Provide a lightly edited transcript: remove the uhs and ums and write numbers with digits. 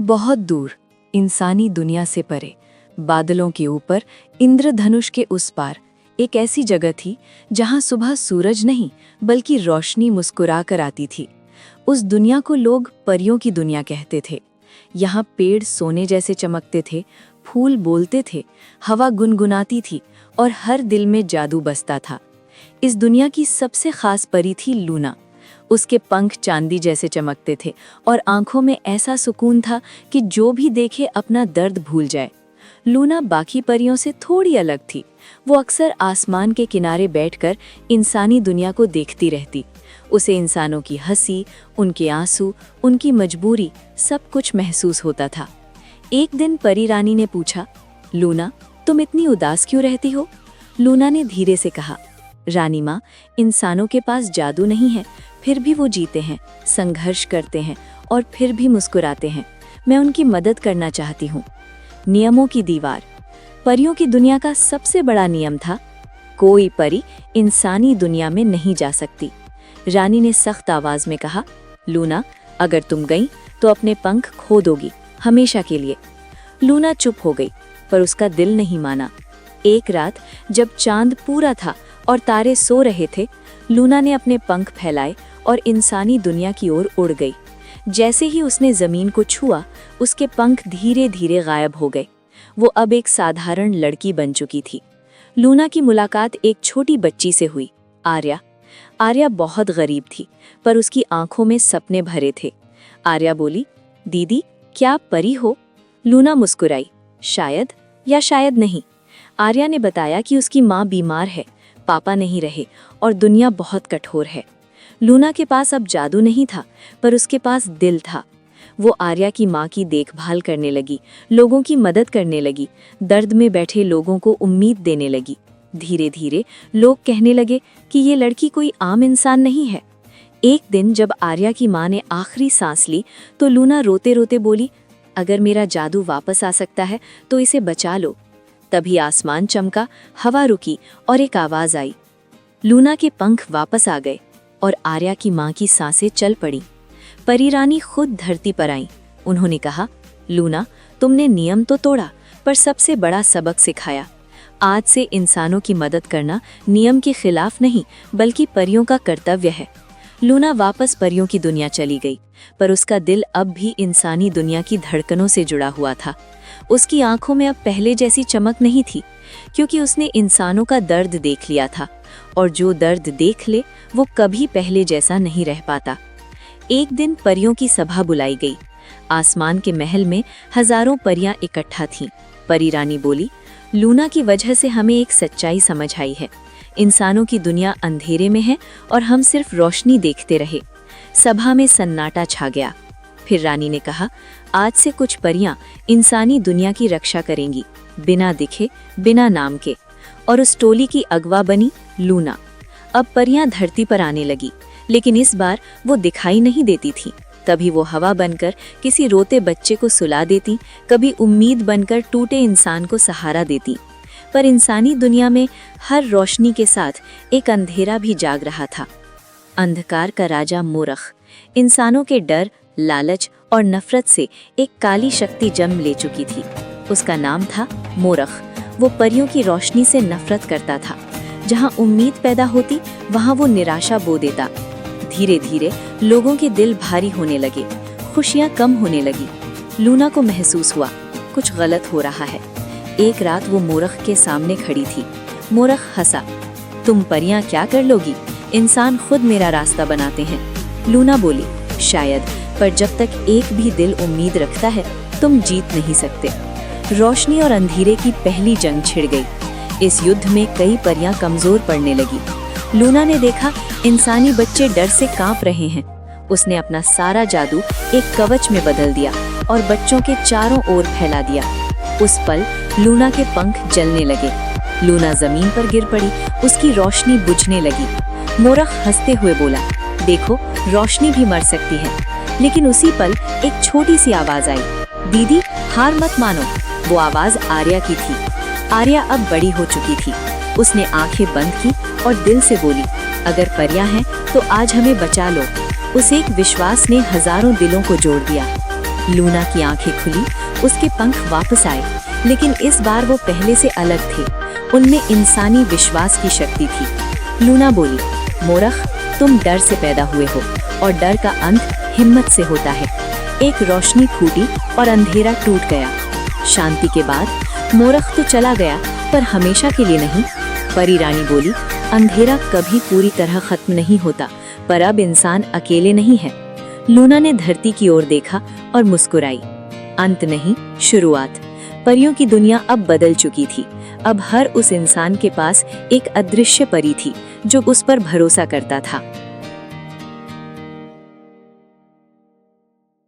बहुत दूर, इंसानी दुनिया से परे, बादलों के ऊपर, इंद्रधनुष के उस पार, एक ऐसी जगह थी जहां सुबह सूरज नहीं बल्कि रोशनी मुस्कुरा कर आती थी। उस दुनिया को लोग परियों की दुनिया कहते थे। यहाँ पेड़ सोने जैसे चमकते थे, फूल बोलते थे, हवा गुनगुनाती थी और हर दिल में जादू बसता था। इस दुनिया की सबसे खास परी थी लूना। उसके पंख चांदी जैसे चमकते थे और आंखों में ऐसा सुकून था कि जो भी देखे अपना दर्द भूल जाए। लूना बाकी परियों से थोड़ी अलग थी। वो अक्सर आसमान के किनारे बैठकर इंसानी दुनिया को देखती रहती। उसे इंसानों की हंसी, उनके आंसू, उनकी मजबूरी, सब कुछ महसूस होता था। एक दिन परी रानी ने पूछा, लूना, तुम इतनी उदास क्यों रहती हो? लूना ने धीरे से कहा, रानी माँ, इंसानों के पास जादू नहीं है, फिर भी वो जीते हैं, संघर्ष करते हैं और फिर भी मुस्कुराते हैं। मैं उनकी मदद करना चाहती हूँ। नियमों की दीवार। परियों की दुनिया का सबसे बड़ा नियम था, कोई परी इंसानी दुनिया में नहीं जा सकती। रानी ने सख्त आवाज में कहा, लूना, अगर तुम गई तो अपने पंख खो दोगी, हमेशा के लिए। लूना चुप हो गई, पर उसका दिल नहीं माना। एक रात जब चांद पूरा था और तारे सो रहे थे, लूना ने अपने पंख फैलाए और इंसानी दुनिया की ओर उड़ गई। जैसे ही उसने जमीन को छुआ, उसके पंख धीरे धीरे गायब हो गए। वो अब एक साधारण लड़की बन चुकी थी। लूना की मुलाकात एक छोटी बच्ची से हुई, आर्या। आर्या बहुत गरीब थी, पर उसकी आंखों में सपने भरे थे। आर्या बोली, दीदी, क्या आप परी हो? लूना मुस्कुराई, शायद या शायद नहीं। आर्या ने बताया कि उसकी माँ बीमार है, पापा नहीं रहे और दुनिया बहुत कठोर है। लूना के पास अब जादू नहीं था, पर उसके पास दिल था। वो आर्या की माँ की देखभाल करने लगी, लोगों की मदद करने लगी, दर्द में बैठे लोगों को उम्मीद देने लगी। धीरे धीरे लोग कहने लगे कि ये लड़की कोई आम इंसान नहीं है। एक दिन जब आर्या की माँ ने आखिरी सांस ली, तो लूना रोते रोते बोली, अगर मेरा जादू वापस आ सकता है तो इसे बचा लो। तभी आसमान चमका, हवा रुकी और एक आवाज आई। लूना के पंख वापस आ गए और आर्या की माँ की सांसें चल पड़ी। परी रानी खुद धरती पर आई। उन्होंने कहा, लूना, तुमने नियम तो तोड़ा, पर सबसे बड़ा सबक सिखाया। आज से इंसानों की मदद करना नियम के खिलाफ नहीं, बल्कि परियों का कर्तव्य है। लूना वापस परियों की दुनिया चली गई, पर उसका दिल अब भी इंसानी दुनिया की धड़कनों से जुड़ा हुआ था। उसकी आंखों में अब पहले जैसी चमक नहीं थी, क्योंकि उसने इंसानों का दर्द देख लिया था, और जो दर्द देख ले वो कभी पहले जैसा नहीं रह पाता। एक दिन परियों की सभा बुलाई गई। आसमान के महल में हजारों परियां इकट्ठा थीं। परी रानी बोली, लूना की वजह से हमें एक सच्चाई समझ आई है। इंसानों की दुनिया अंधेरे में है और हम सिर्फ रोशनी देखते रहे। सभा में सन्नाटा छा गया। फिर रानी ने कहा, आज से कुछ परियां इंसानी दुनिया की रक्षा करेंगी, बिना दिखे, बिना नाम के। और उस टोली की अगवा बनी लूना। अब परियां धरती पर आने लगी, लेकिन इस बार वो दिखाई नहीं देती थी। कभी वो हवा बनकर किसी रोते बच्चे को सुला देती, कभी उम्मीद बनकर टूटे इंसान को सहारा देती। पर इंसानी दुनिया में हर रोशनी के साथ एक अंधेरा भी जाग रहा था। अंधकार का राजा मोरख इंसानों के डर, लालच और नफरत से एक काली शक्ति जन्म ले चुकी थी। उसका नाम था मोरख। वो परियों की रोशनी से नफरत करता था। जहां उम्मीद पैदा होती, वहां वो निराशा बो देता। धीरे धीरे लोगों के दिल भारी होने लगे, खुशियां कम होने लगी। लूना को महसूस हुआ, कुछ गलत हो रहा है। एक रात वो मोरख के सामने खड़ी थी। मोरख हंसा, तुम परियां क्या कर लोगी? इंसान खुद मेरा रास्ता बनाते हैं। लूना बोली, शायद, पर जब तक एक भी दिल उम्मीद रखता है, तुम जीत नहीं सकते। रोशनी और अंधेरे की पहली जंग छिड़ गई। इस युद्ध में कई परियां कमजोर पड़ने लगी। लूना ने देखा, इंसानी बच्चे डर से कांप रहे हैं। उसने अपना सारा जादू एक कवच में बदल दिया और बच्चों के चारों ओर फैला दिया। उस पल लूना के पंख जलने लगे। लूना जमीन पर गिर पड़ी, उसकी रोशनी बुझने लगी। मोरख हंसते हुए बोला, देखो, रोशनी भी मर सकती है। लेकिन उसी पल एक छोटी सी आवाज आई, दीदी, हार मत मानो। वो आवाज आर्या की थी। आर्या अब बड़ी हो चुकी थी। उसने आंखें बंद की और दिल से बोली, अगर परियां हैं तो आज हमें बचा लो। उस एक विश्वास ने हजारों दिलों को जोड़ दिया। लूना की आंखें खुली, उसके पंख वापस आए, लेकिन इस बार वो पहले से अलग थे। उनमें इंसानी विश्वास की शक्ति थी। लूना बोली, मोरख, तुम डर से पैदा हुए हो और डर का अंत हिम्मत से होता है। एक रोशनी फूटी और अंधेरा टूट गया। शांति के बाद मोरख तो चला गया, पर हमेशा के लिए नहीं। परी रानी बोली, अंधेरा कभी पूरी तरह खत्म नहीं होता, पर अब इंसान अकेले नहीं है। लूना ने धरती की ओर देखा और मुस्कुराई। अंत नहीं, शुरुआत। परियों की दुनिया अब बदल चुकी थी। अब हर उस इंसान के पास एक अदृश्य परी थी जो उस पर भरोसा करता था।